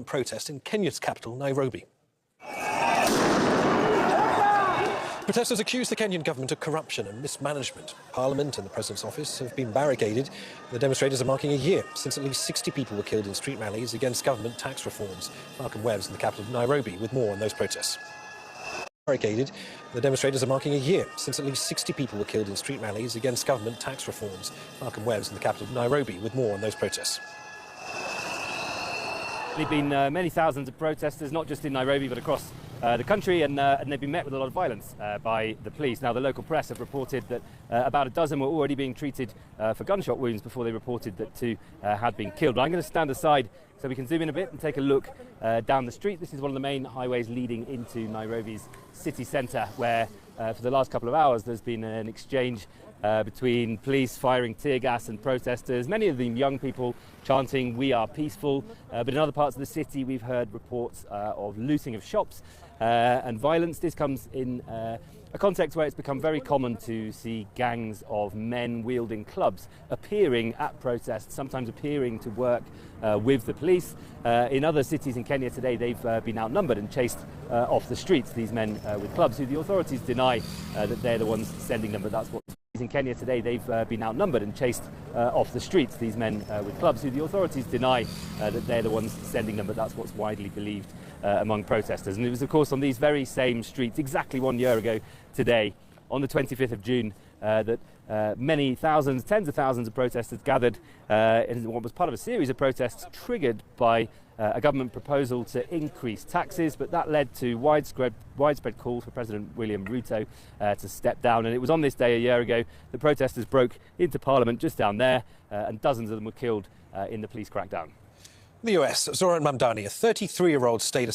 protest in Kenya's capital, Nairobi. Protesters accuse the Kenyan government of corruption and mismanagement. Parliament and the President's office have been barricaded. The demonstrators are marking a year since at least 60 people were killed in street rallies against government tax reforms. Malcolm Webb's in the capital of Nairobi with more on those protests. Barricaded. The demonstrators are marking a year since at least 60 people were killed in street rallies against government tax reforms. Malcolm Webb's in the capital of Nairobi with more on those protests. There have been many thousands of protesters, not just in Nairobi but across the country, and they've been met with a lot of violence by the police. Now, the local press have reported that about a dozen were already being treated for gunshot wounds before they reported that 2 had been killed. But I'm going to stand aside so we can zoom in a bit and take a look down the street. This is one of the main highways leading into Nairobi's city centre, where for the last couple of hours there's been an exchange between police firing tear gas and protesters, many of them young people chanting "We are peaceful," but in other parts of the city we've heard reports of looting of shops and violence. This comes in a context where it's become very common to see gangs of men wielding clubs appearing at protests, sometimes appearing to work with the police. In other cities in Kenya today, they've been outnumbered and chased off the streets, these men with clubs, who the authorities deny that they're the ones sending them, but that's what in Kenya today. They've been outnumbered and chased off the streets, these men with clubs, who the authorities deny that they're the ones sending them, but that's what's widely believed among protesters. And it was, of course, on these very same streets exactly 1 year ago today, on the 25th of June, that many thousands, tens of thousands of protesters gathered in what was part of a series of protests triggered by a government proposal to increase taxes, but that led to widespread calls for President William Ruto to step down. And it was on this day a year ago the protesters broke into Parliament just down there, and dozens of them were killed in the police crackdown. The US, Zoran Mamdani, a 33-year-old, stayed